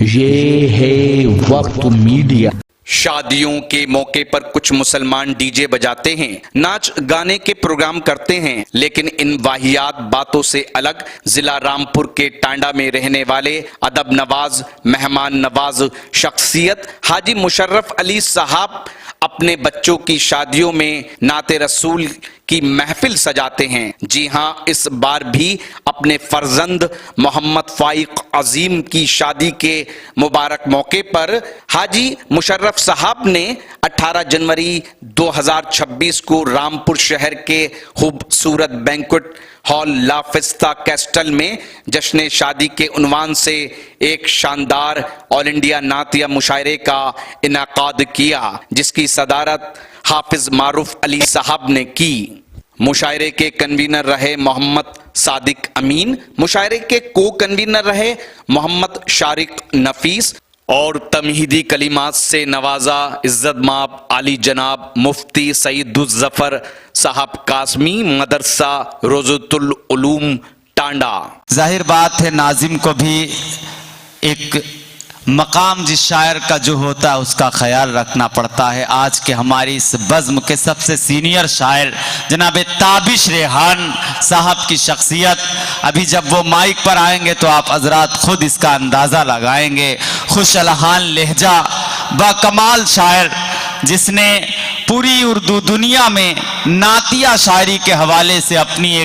ये है वक्त मीडिया। शादियों के मौके पर कुछ मुसलमान डीजे बजाते हैं, नाच गाने के प्रोग्राम करते हैं, लेकिन इन वाहियात बातों से अलग जिला रामपुर के टांडा में रहने वाले अदब नवाज, मेहमान नवाज शख्सियत हाजी मुशर्रफ अली साहब अपने बच्चों की शादियों में नाते रसूल की महफिल सजाते हैं। जी हां, इस बार भी अपने फर्जंद मोहम्मद फाइक अजीम की शादी के मुबारक मौके पर हाजी मुशर्रफ साहब ने 18 जनवरी 2026 को रामपुर शहर के खूबसूरत बैंक्वेट हॉल लाफिस्ता कैस्टल में जश्न शादी के उन्वान से एक शानदार ऑल इंडिया नातिया मुशायरे का इनाकाद किया, जिसकी सदारत हाफिज मारूफ अली साहब ने की। मुशायरे के कन्वीनर रहे मोहम्मद सादिक अमीन, मुशायरे के को कन्वीनर रहे मोहम्मद शारिक नफीस और तमहीदी कलिमात से नवाजा इज्जत माब आली जनाब मुफ्ती सईदुज़्ज़फ़र साहब कासमी मदरसा रोज़तुल उलूम टांडा। जाहिर बात है नाजिम को भी एक मकाम जिस शायर का जो होता है उसका ख्याल रखना पड़ता है। आज के हमारी इस बज़्म के सबसे सीनियर शायर जनाब ताबिश रेहान साहब की शख्सियत, अभी जब वो माइक पर आएंगे तो आप हजरात खुद इसका अंदाज़ा लगाएंगे। खुश अलहान लहजा बाकमाल शायर जिसने पूरी उर्दू दुनिया में नातिया शायरी के हवाले से अपनी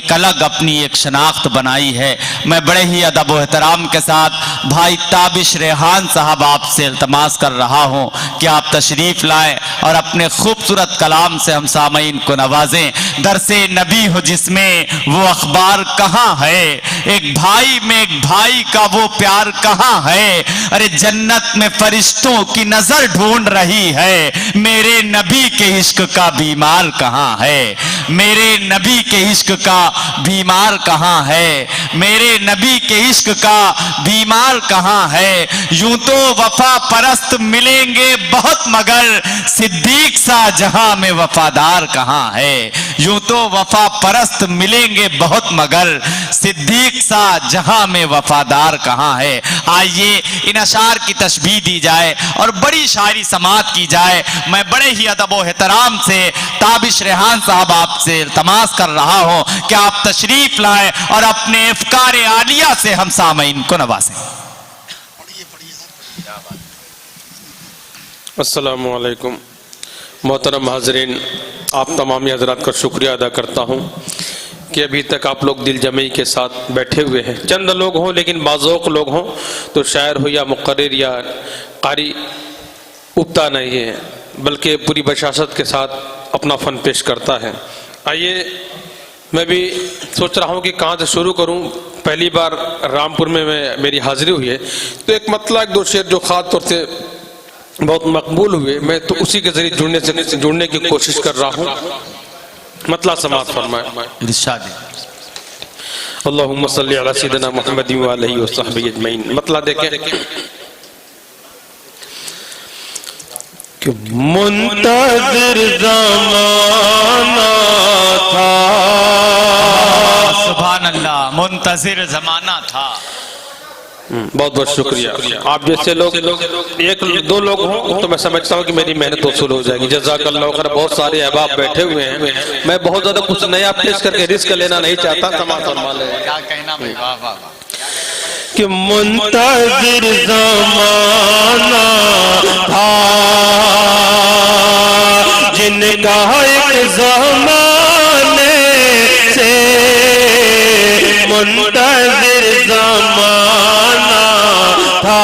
एक शनाख्त बनाई है। मैं बड़े ही अदब व एहतराम के साथ भाई ताबिश रेहान साहब आपसे इल्तमास कर रहा हूँ कि आप तशरीफ लाएं और अपने खूबसूरत कलाम से हम सामईन को नवाजें। दरसे नबी हो जिसमें वो अखबार कहाँ है, एक भाई में एक भाई का वो प्यार कहाँ है। अरे जन्नत में फरिश्तों की नजर ढूंढ रही है, मेरे नबी के इश्क का बीमार कहाँ है, मेरे नबी के इश्क का बीमार कहाँ है, मेरे नबी के इश्क का बीमार कहाँ है। यूं तो वफा परस्त मिलेंगे बहुत मगर सिद्दीक सा जहां में वफादार कहाँ है। यूं तो वफा परस्त मिलेंगे बहुत मगर सिद्दीक सा जहां में वफादार कहाँ है। आइए इन अशार की तशबीह दी जाए और बड़ी शायरी समात की जाए। मैं बड़े ही अदब व एहतराम से ताबिश रेहान साहब आपसे इल्तमास कर रहा हूं कि आप तशरीफ लाएं और अपने अफकार आलिया से हम सामईन को नवाजें। अस्सलामु अलैकुम मोहतरम हाज़रीन, आप तमामी हज़रात का शुक्रिया अदा करता हूँ कि अभी तक आप लोग दिल जमई के साथ बैठे हुए हैं। चंद लोग हों लेकिन बाज़ौक़ लोग हों तो शायर हो या मुक़र्रिर या क़ारी उबता नहीं है, बल्कि पूरी बशाशत के साथ अपना फ़न पेश करता है। आइए, मैं भी सोच रहा हूँ कि कहाँ से शुरू करूँ। पहली बार रामपुर में मेरी हाज़िरी हुई है तो एक मतला एक दो शेर जो ख़ास तौर से बहुत मकबूल हुए, मैं तो उसी के जरिए जुड़ने की कोशिश कर रहा हूँ। मतला समात फरमाए। इरशाद अल्लाहुम्मा सल्ली अला सय्यिदिना मुहम्मदिन व आलिहि व सहबिहि अजमईन। मतला देखें कि मुंतज़िर ज़माना था, सुभान अल्लाह, मुंतज़िर ज़माना था। बहुत बहुत शुक्रिया। आप जैसे लोग एक दो लोग हों तो मैं समझता हूँ कि मेरी मेहनत वसूल हो जाएगी। जज़ाकल्लाह खैर। बहुत सारे अहबाब बैठे हुए हैं, मैं बहुत ज्यादा कुछ नया पेश करके रिस्क लेना नहीं चाहता। क्या कहना भाई, वाह वाह वाह। कि मुंतज़िर ज़माना था जिनका एक ज़माने से मुंतज़िर ज़माना था,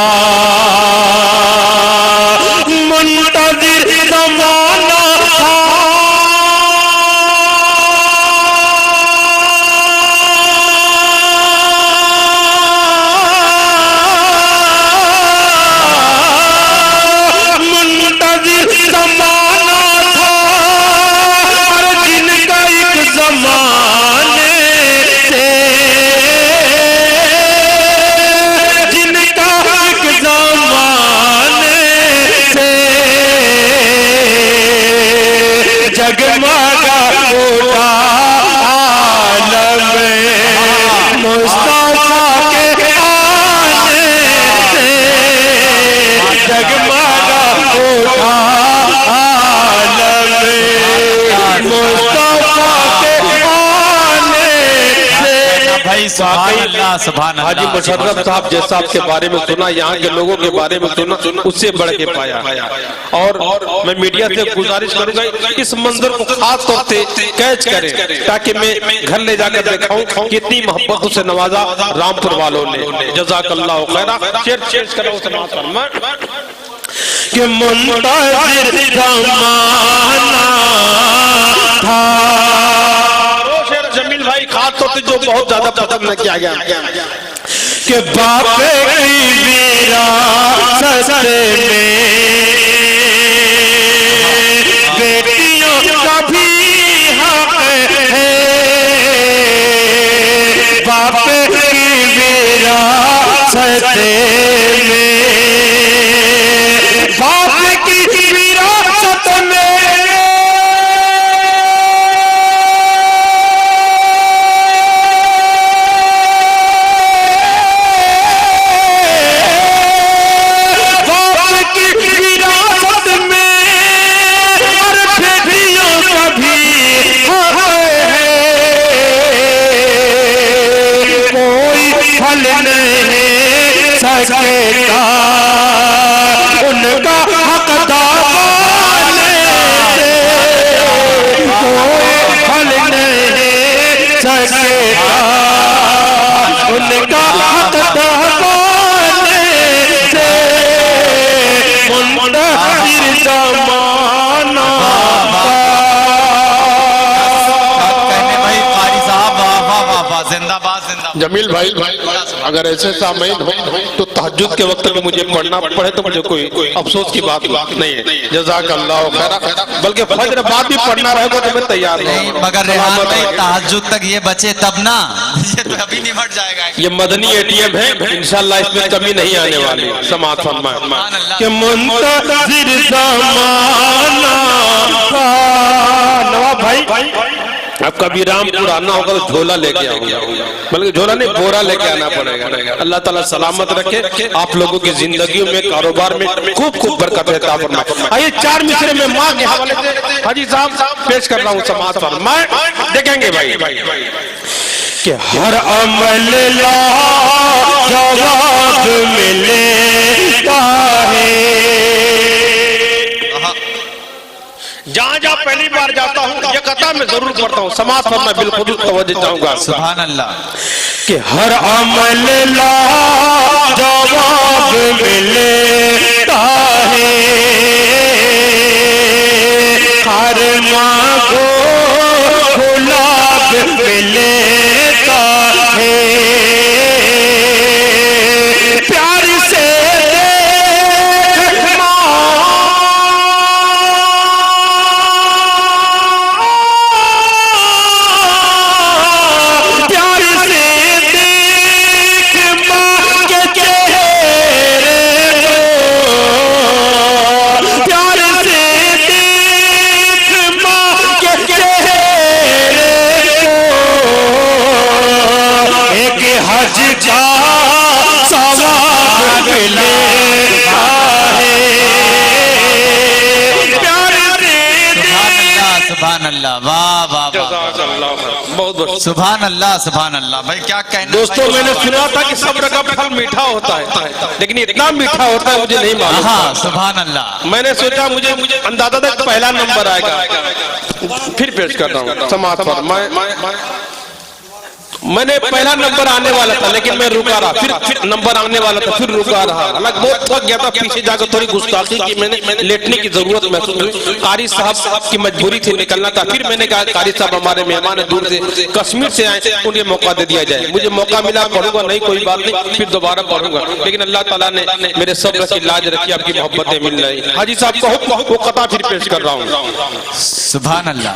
मुंतज़िर ज़माना था। वाकई सुभान अल्लाह, सुभान अल्लाह। हाजी मुशर्रफ साहब जैसा आपके बारे में सुना, यहाँ के लोगों के बारे में सुना, उससे बढ़ के पाया। और मैं मीडिया से गुजारिश करूंगा इस मंजर को खास तौर से कैच करें ताकि मैं घर ले जाकर दिखाऊं कितनी मोहब्बत से नवाजा रामपुर वालों ने। जज़ाकल्लाहु खैरा। शेर करो समाज फरमा कि मुंतज़िर ज़माना था। शेर जमील भाई खास तौर से जो बहुत ज्यादा पसंद न किया गया कि बाप की विरासत में बेटियों का भी हक है। बाप की विरासत में, बाप की विरासत में सकेगा उनका हक दावाने से, कोई फल नहीं सकेगा उनका हक दावाने से। मुंतज़िर ज़माना कहने भाई कारी साहब, वाह वाह वाह वाह, जिंदाबाद जिंदाबाद। जमील भाई अगर ऐसे सामईन हो तो तहज्जुद के वक्त में मुझे पढ़ना पड़े तो मुझे कोई अफसोस की बात नहीं है। जज़ाकल्लाहु खैरा। बल्कि फज्र बाद भी पढ़ना रहेगा तो मैं तैयार नहीं, मगर रेहान भाई तहज्जुद तक ये बचे तब ना, ये कभी निमट जाएगा। ये मदनी एटीएम है, इंशाल्लाह इसमें कमी नहीं आने वाली। समाअत फरमाए कि मुंतज़िर ज़माना था। नवाब भाई अब कभी रामपुर आना होगा तो झोला लेके आऊंगा, बल्कि झोला नहीं बोरा लेके आना पड़ेगा। अल्लाह ताला सलामत रखे आप लोगों की जिंदगी में, कारोबार में खूब खूब बरकत अता फरमाए। आइए चार मिसरे में माँ के हवाले से हाजी साहब पेश कर रहा हूँ। समाअत फरमाए देखेंगे भाई कि हर अमल लाजवाब मिलेगा है। जहाँ जहाँ पहली बार जाता हूँ ये कथा मैं जरूर पढ़ता हूँ। समाज पर मैं बिल्कुल तवज्जो चाहूंगा। सुभान अल्लाह कि हर अमल लाजवाब मिलेता है, हर मांगो गुलाब मिलेता है। प्यार से सुभान अल्लाह, वाह वाह बहुत सुभान अल्लाह, सुभान अल्लाह। भाई क्या कहना दोस्तों, मैंने सुना था कि सब्र का फल मीठा होता है, लेकिन इतना मीठा होता है मुझे नहीं मालूम। हाँ सुभान अल्लाह। मैंने सोचा मुझे अंदाजा था पहला नंबर आएगा। फिर पेश कर रहा हूँ। समाअत फरमाए। मैंने पहला नंबर आने वाला था लेकिन मैं रुका रहा, फिर नंबर आने वाला था फिर रुका रहा। अलग बहुत थक गया था, पीछे जाकर थोड़ी गुस्ताखी की, मैंने लेटने की जरूरत महसूस हुई। कारी साहब की मजबूरी थी निकलना था। फिर मैंने कहा कारी साहब हमारे मेहमान है, दूर से कश्मीर से आए, उन्हें मौका दे दिया जाए। मुझे मौका मिला, पढ़ूंगा नहीं कोई बात नहीं, फिर दोबारा पढ़ूंगा। लेकिन अल्लाह ताला ने मेरे सब्र की लाज रखी, आपकी मोहब्बतें मिल रही। हाजी साहब को वो कथा फिर पेश कर रहा हूँ। सुभान अल्लाह।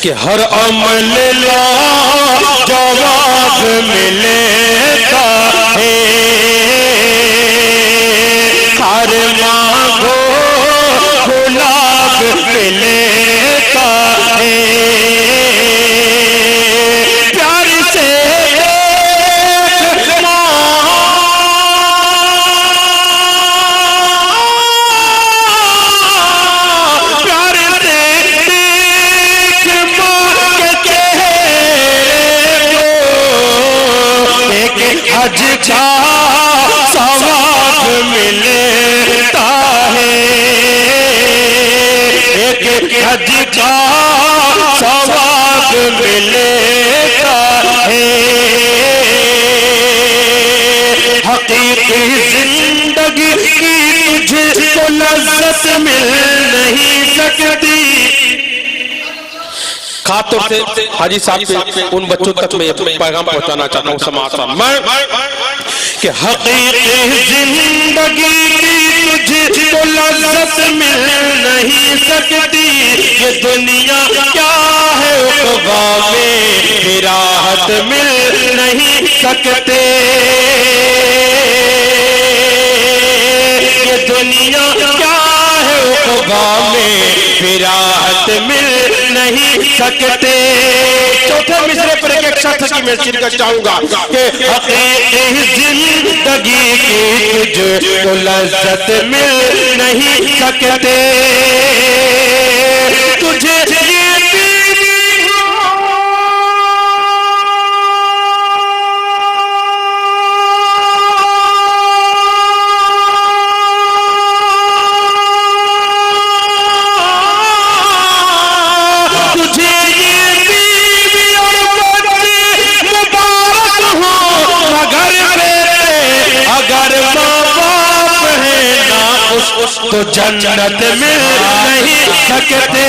कि हर अमल जवाब मिलेता है, हर मांगो गुलाब मिलेता है। प्यार से का सवाब मिलता है, एक हज का सवाब मिलता है। हकीकी जिंदगी की तुझको लज्जत मिल नहीं सकती। खातों से हाजी साहब से उन बच्चों तक मैं पैगाम पहुंचाना चाहता हूँ समाज में कि हकीकी जिंदगी की तुझको लज्जत मिल नहीं सकती। ये दुनिया क्या है उक़बा में राहत मिल नहीं सकते। ये दुनिया क्या है उक़बा में राहत मिल नहीं सकते। चौथे मिसरे पर एक शख्स की मैं शिरकत चाहूंगा कि हकीकी जिंदगी की तुझको लज्जत मिल नहीं सकते। तुझे तो जन्नत मिल नहीं सकते।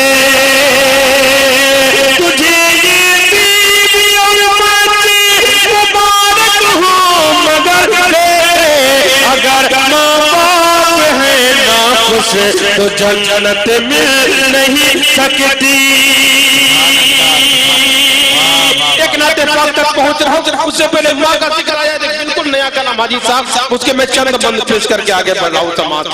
तुझे ये बीवी और बच्चे मुबारक हो मगर अगर माँ बाप है ना खुश तो जन्नत मिल नहीं सकती। एक नाते पाक तक पहुंच रहा हूं, उससे पहले माँ का जिक्र आया बिल्कुल नया कलाम हाजी साहब, उसके मैं चंद बंद पेश करके आगे बढ़ रहा हूं समाज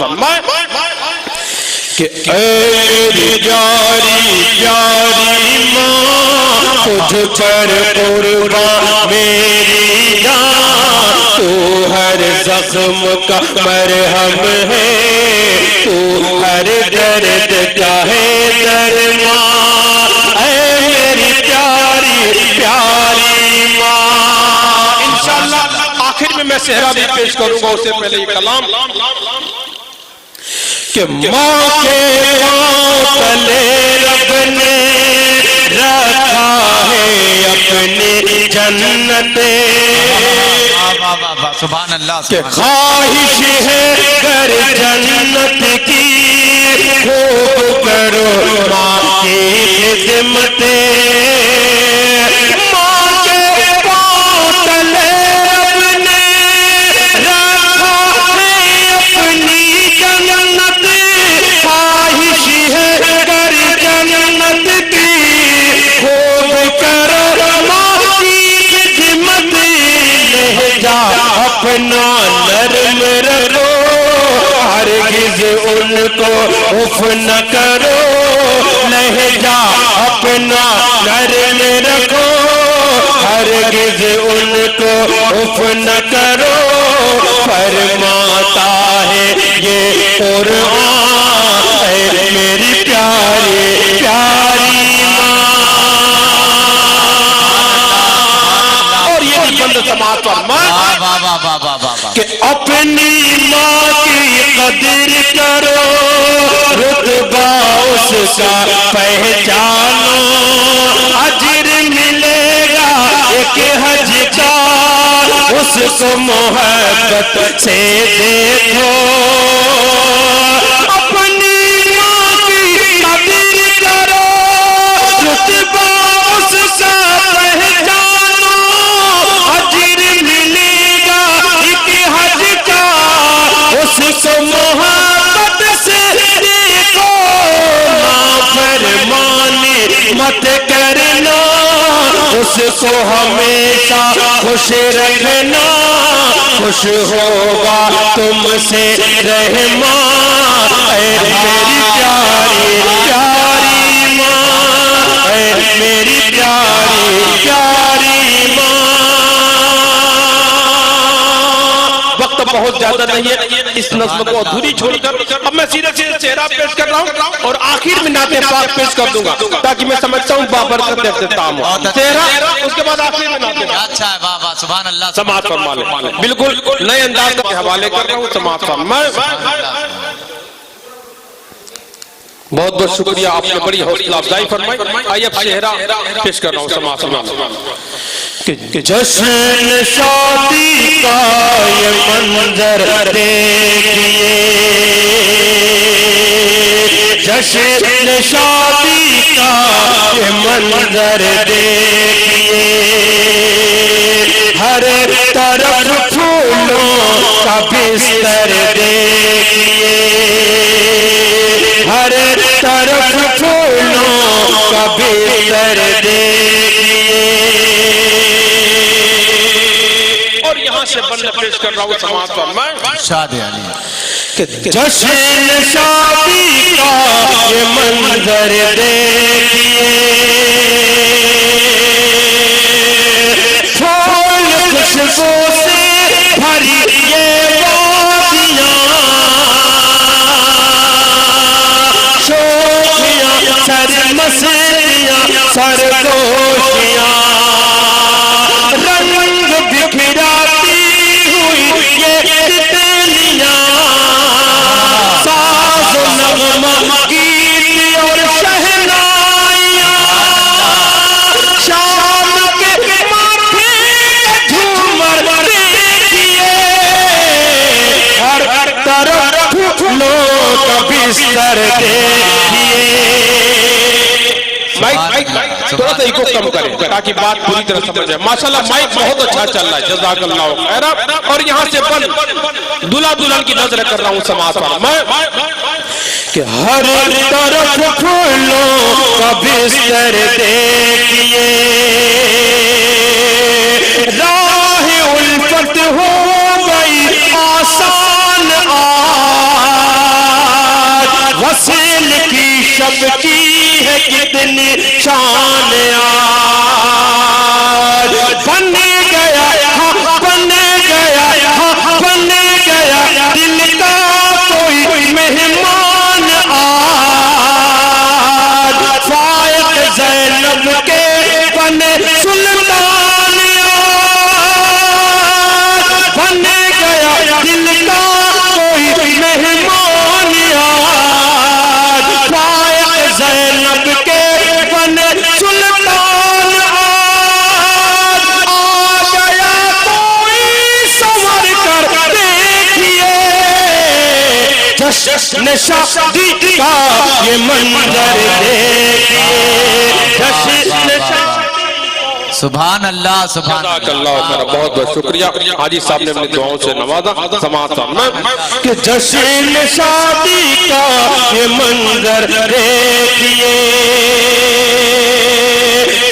कि मेरी प्यारी प्यारी माँ तुझ पर कुर्बान मेरी जान। तू हर जख्म का मरहम है, तू हर दर्द का है दरमा। मेरी प्यारी प्यारी माँ। इंशाअल्लाह आखिर में मैं सेहरा भी पेश करूंगा, उससे पहले ये कलाम कि माँ के पाँव तले रब ने रखा है अपनी जन्नत। सुभान अल्लाह। कि ख्वाहिश है कर जन्नत की खूब करो माँ की खिदमत। माँ के पाँव तले रब ने रखा है अपनी जन्नत। ख्वाहिश है कर जन्नत की खूब करो माँ की खिदमत। लहजा अपना नरम रखो, हरगिज़ उनको उफ न करो। लहजा अपना नरम रखो, हरगिज़ उनको उफ न करो। फरमाता है ये कुरान है मेरी प्यारी प्यारी माँ। और ये भी बंद समाज पर कि अपनी माँ की कदर करो, रुतबा उसका पहचानो। अजर मिलेगा एक हज का, उसको मोहब्बत से देखो। अपनी माँ की कदर करो, रुतबा उसका पहचानो। अजर मिलेगा एक हज का, उसको मोहब्बत से देखो। नाफरमानी मत करना, उसको हमेशा खुश रखना। खुश होगा तुमसे रहमान। मेरी प्यारी प्यारी माँ, मेरी प्यारी प्यारी माँ। वक्त वक्त बहुत ज्यादा नहीं है, इस नज्म को अधूरी छोड़कर अब मैं सीधे सीधे चेहरा पेश कर रहा हूँ और आखिर में नाते पाक पेश कर दूंगा, ताकि मैं समझता हूँ बाबरकत इख्तिताम हो। चेहरा उसके बाद आखिर में नाते पाक। अच्छा है, वाह वाह, सुभान अल्लाह। समाअत फरमा ले, बिल्कुल नए अंदाज के हवाले कर रहा हूँ। समाअत फरमा। बहुत बहुत शुक्रिया, आपने बड़ी हौसला अफजाई फरमाई। आइए अब चेहरा पेश कर रहा हूँ। समाअत फरमा कि जश्न शादी का ये मंजर देखिए, जश्न शादी का ये मंजर देखिए, हर तरफ फूलों का बिस्तर देखिए, हर तरफ फूलों का बिस्तर देखिए। और यहाँ से बंद पेश कर रहा हूँ। समाअत फरमा। शादी अली। जश्न शादी का ये मंजर देखिए, फूल खुशबू से भरी ये वादियाँ, शोखियाँ सरमस्तियाँ सरगोशियाँ, रंग बिखराती हुई ये तितलियाँ, साज़ नग़मा गीत और शहनाइयाँ, शाम के माथे झूमर देखिए, हर तरफ फूलों का बिस्तर देखिए। माइक थोड़ा सा इको कम करें ताकि बात पूरी तरह समझ जाए। माशाल्लाह माइक बहुत अच्छा चल रहा है, जज़ाकल्लाह खैर। और यहाँ से बंद दूल्हा दुल्हन की नजर कर रहा हूँ। समाअत मैं कि हर तरफ फूलों का बिस्तर देखिए, राह उल्फत हो गई आसान आज, वसील की शब की है कितनी शान आज, बन गया हाँ बन गया हाँ बन गया दिल का कोई मेहमान आज, फायक ज़ैनब के बने सुल्तान आज, बन गया दिल का कोई मेहमान आज, फायक ज़ैनब के बने सुल्तान आज, आ गया कोई संवर कर देखिए, जश्न शादी का ये मंजर देखिए, जश्न शादी। सुभान अल्लाह, सुभान अल्लाह। बहुत बहुत शुक्रिया, हाजी साहब ने अपनी दुआओं से नवाजा। समाअत कि जश्न शादी का ये मंजर देखिए,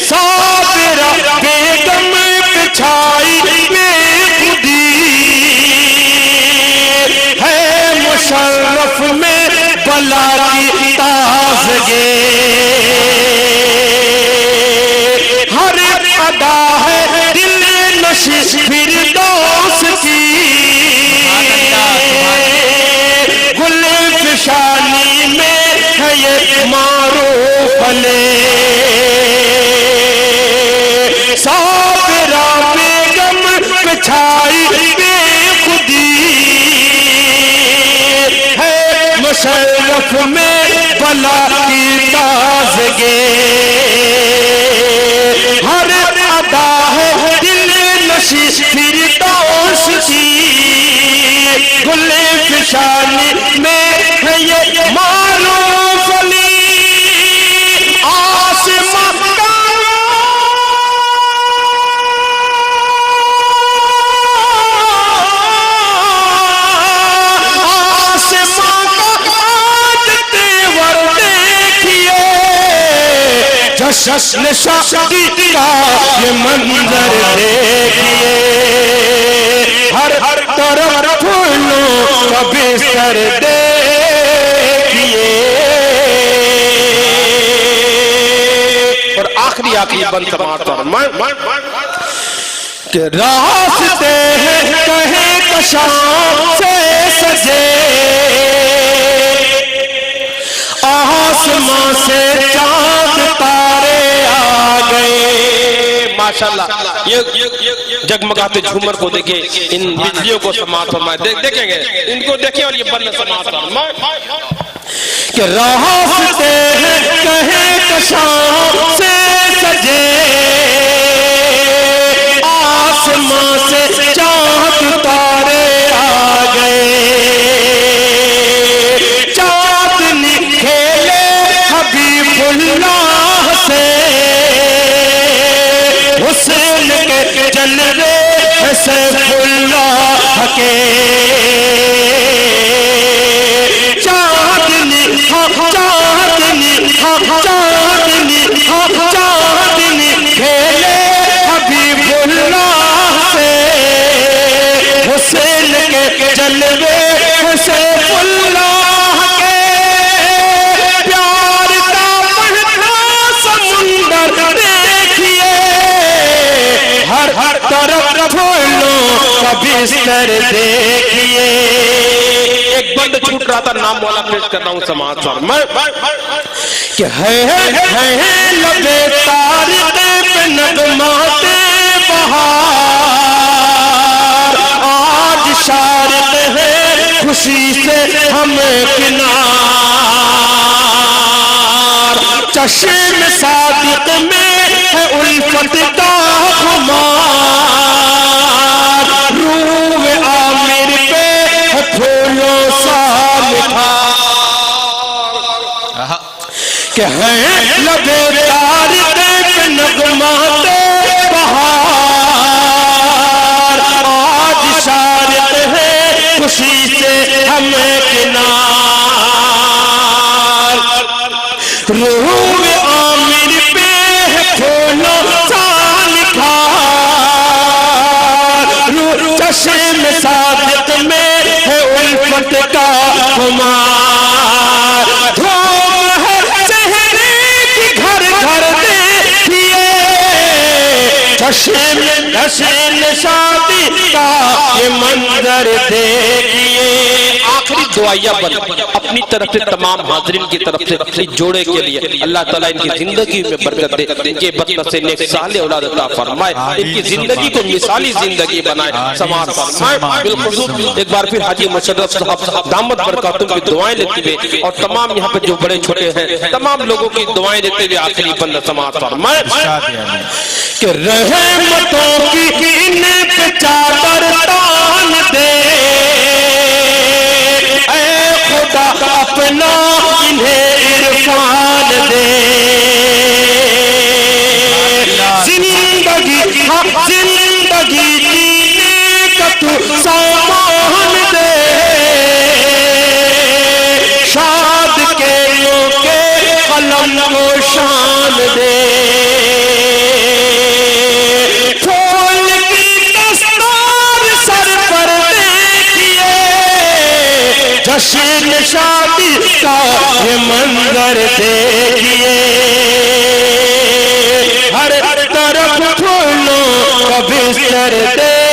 साबिरा बेगम पे छाई बेखुदी है, मुशर्रफ में बला की ताज़गी, हर अदा है दिल नशी फिरदौस की, गुल फिशानी में है ये मारूफ ले, साबिरा बेगम पे छाई बेखुदी है, मुशर्रफ में बला की ताज़गी, हर अदा है दिल नशी फिरदौस की, गुल फिशानी में है ये मारूफ अली, आसमां का जश्न शादी का ये मंजर देखिए, हर तरफ फूलों का बिस्तर देखिए। और आखिरी बंद समाअत कि रास्ते हैं कहे कशां से सजे, आसमां से चांद तारे आ गए। माशाल्लाह, ये जगमगाते झूमर को देखिए, इन बिजलियों को समात फरमाए, देखेंगे इनको देखें और ये बल्ले समात फरमाए कि रास्ते हैं कहे कशां से सजे, आसमां से चांद तारे आ गए, चांदनी खेले हबीबुल्लाह से, हुस्न के जलवे सैफुल्लाह के, चांदनी खेले हबीबुल्लाह से, हुस्न के जलवे सैफुल्लाह के, प्यार का बहता समुंदर देखिए, हर तरफ फूलों का बिस्तर देखिए। एक बंद छूट रहा था, नाम वाला पेश कर रहा हूं समाज पर मैं कि है लबे तारिक़े पे नगमाते बहार, आज शारिक़ है खुशी से हम किनार, चश्म सादिक़ में है उल्फत का खुमार, रूह आमिर पे है फूलों सा निखार, कि हैं लबे तारिक़े पे नगमाते बहार, आज शारिक़ है खुशी से हम किनार, रूह आमिर पे है फूलों सा निखार, चश्म सादिक़ में है उल्फत का खुमार, धूम है चेहरे की घर घर देखिए, जश्न शादी का ये मंजर देखिए। आखिरी दुआया बन अपनी तरफ से तमाम हाज़रीन की तरफ से इस जोड़े के लिए अल्लाह ताला इनकी जिंदगी में बरकत दे, इनके बदनसे नेक साले औलाद अता फरमाए, इनकी जिंदगी को मिसाली जिंदगी बनाए, समाज फरमाए। बिल्कुल एक बार फिर हाजी मुशर्रफ साहब दामद बरकातुहू की दुआएं लेते हुए और तमाम यहाँ पे जो बड़े छोटे हैं तमाम लोगों की दुआएं लेते हुए आखिरी बंद समाज फरमाए कि रहमतों की इन पे चादर तान दे, ऐ खुदा अपना इन्हें इरफान दे, जिंदगी जीने का तू सामान दे, शाद के के कलम को शान दे, फूल की दस्तार सर पर देखिए, जश्न शादी का ये मंजर देखिए, हर तरफ फूलों का बिस्तर देखिए।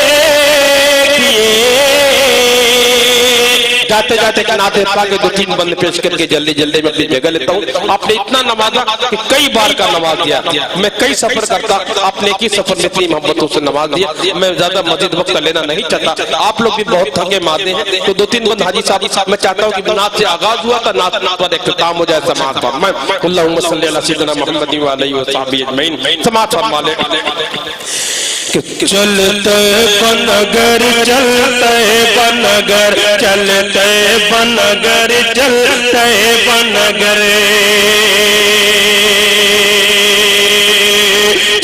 जाते जाते नाते के दो तीन बंद पेश करके जल्दी जल्दी में अपनी जगह लेता हूँ। आपने इतना नवाजा कि कई बार का नवाज दिया, मैं कई सफर करता, आपने एक ही सफर में इतनी मोहब्बतों से नवाज दिया। मैं ज्यादा मजीद वक्त लेना नहीं चाहता, आप लोग भी बहुत थके मारते हैं, तो दो तीन बंद हाजी साहब मैं चाहता हूँ कि नात से आगाज हुआ था, नात पर इख्तिताम हो जाए समाज पर। मैं अल्लाहुम्मा सल्ली अला सय्यिदिना मुहम्मद व आलिहि व सहबिहि अजमईन समाज फरमा ले। चलते बनगर चलते बनगर चलते बनगर चलते बनगर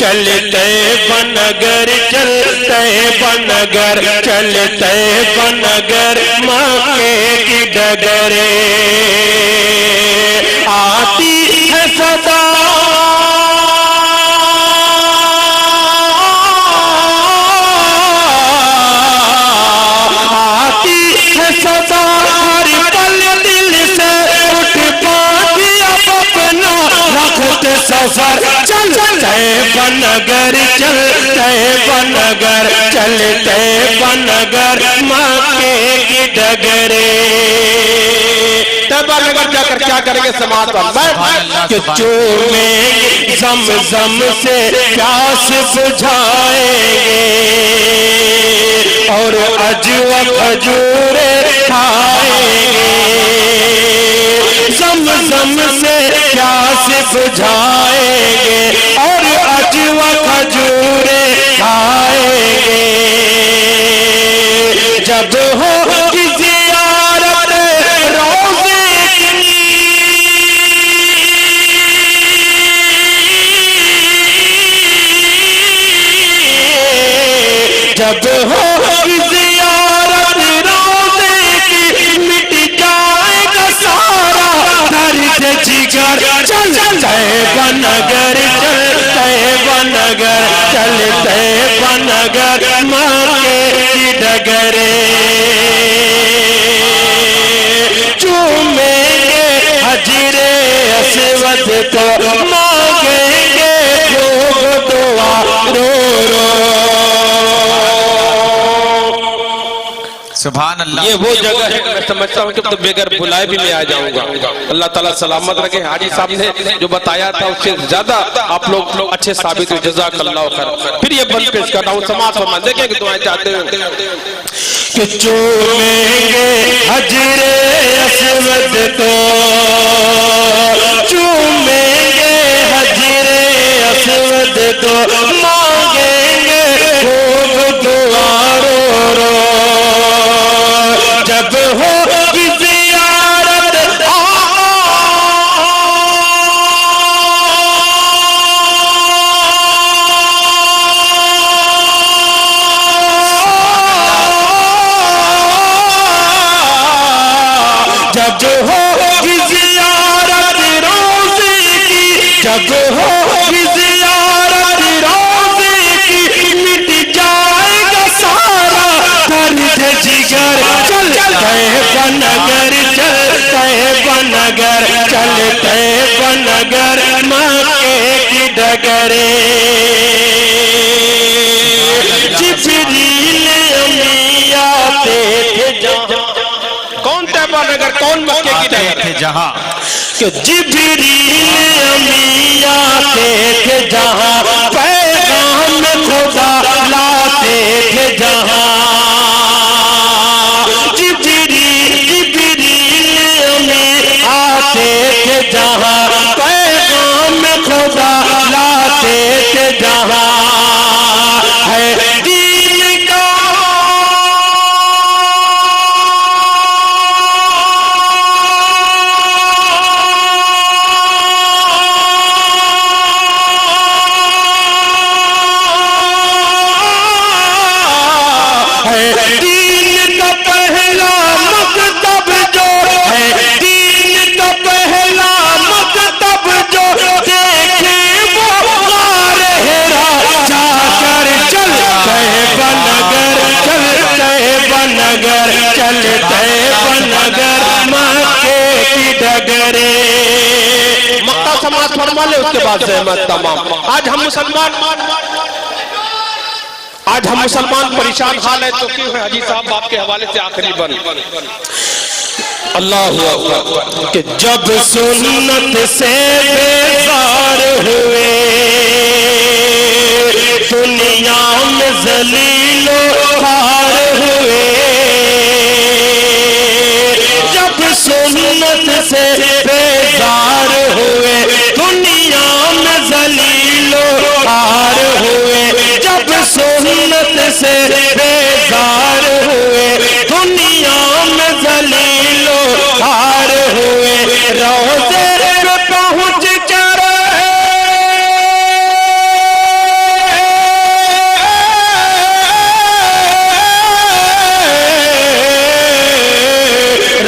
चलते बनगर चलते बनगर चलते बनगर मक्के की डगरे आती है सदा सफर चलते बनगर चलते बनगर चलते बनगर मक्के की डगरे। तैयबा जाकर क्या करेंगे समाज पर कि चूमेंगे ज़म-ज़म से प्यास बुझाएंगे और अजवा खजूरे खाएंगे। ज़म-ज़म से प्यास बुझाएंगे और अजवा खजूरे खाएंगे। जब हो ज़ियारत रोज़े की, जब हो ज़ियारत रोज़े की, मिट जाएगा सारा दर्द जिगर। चलते बनगर चलते बनगर चलते बनगर मक्के की डगरे। चूमेंगे हजरे अस्वद को मांगेंगे खूब दुआ रो रो। सुभान अल्लाह। ये वो जगह है मैं समझता हूँ कि तो बेगर बुलाए भी मैं आ जाऊंगा। अल्लाह ताला सलामत रखे। हाजी साहब ने जो बताया था उससे ज्यादा आप लोग अच्छे साबित हुए। जज़ाकल्लाह खैर। फिर ये बंद पेश कर रहा हूँ समाज फरमान देखें कि दुआएं चाहते हो कि चूमेंगे हजरे अस्वद को, चूमेंगे हजरे अस्वद को मांगेंगे खूब दुआ रो रो। जब हो ज़ियारत जब हो ज़ियारत रोज़े की, जब हो ज़ियारत रोज़े की, मिट जाएगा सारा दर्द जिगर। चलते बनगर चलते बनगर चलते बनगर मक्के की डगरे। जिब्रील अमीन आते थे जहाँ, कौन तैयबा नगर कौन मक्के की डगर थे जहाँ, कि जिब्रील अमीन आते थे जहाँ, पैगाम खुदा लाते थे जहाँ। आते थे जहाँ पैगाम खुदा लाते थे जहाँ है दीन का है, दीन का पहला मकतब जो है, दीन का पहला मकतब जो देखे वो गार हेरा जाकर। चलते बनगर चलते बनगर चलते बनगर मक्के की डगरे। मक्का समाज फरमा ले उसके बाद सहमत तमाम। आज हम मुसलमान परेशान हाल है तो क्यों है? हाजी साहब आपके हवाले से आखिरी बन अल्लाह कि जब सुन्नत से बेजार हुए दुनिया में जलीलो खार हुए। जब सुन्नत से बेजार हुए दुनिया में जलीलो खार हुए। जब सुन्नत से बेजार हुए दुनिया में जलीलो खार हुए। रोज़े पे पहुँच कर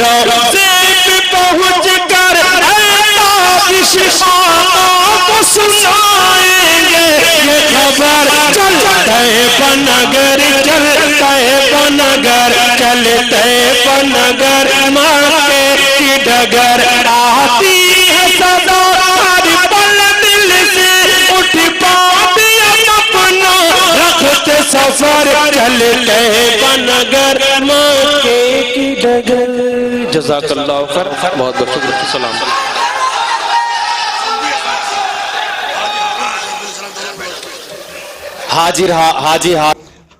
रोज़े पे पहुँच कर को सुनाएंगे ये खबर। चलते बनगर चलते बनगर चलते बनगर मक्के की डगर। आती है सदा हर पल दिल से उठ पाती सफर चलते बनगर मक्के की डगर। जज़ाकल्लाहु खैर, बहुत बहुत शुक्रिया। सलाम।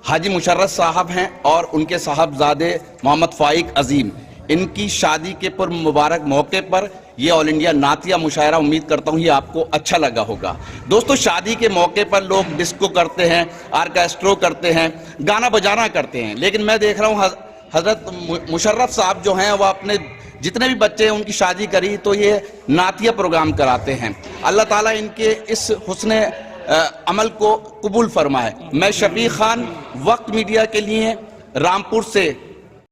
हाजी मुशर्रफ साहब हैं और उनके साहबजादे मोहम्मद फाइक अजीम, इनकी शादी के पुर मुबारक मौके पर ये ऑल इंडिया नातिया मुशायरा, उम्मीद करता हूँ ये आपको अच्छा लगा होगा। दोस्तों, शादी के मौके पर लोग डिस्को करते हैं, आर्केस्ट्रो करते हैं, गाना बजाना करते हैं, लेकिन मैं देख रहा हूँ हजरत मुशर्रफ साहब जो हैं वह अपने जितने भी बच्चे हैं उनकी शादी करी तो ये नातिया प्रोग्राम कराते हैं। अल्लाह ताला इनके इस हुस्ने अमल को कबूल फरमाए। मैं शफीक खान, वक्त मीडिया के लिए रामपुर से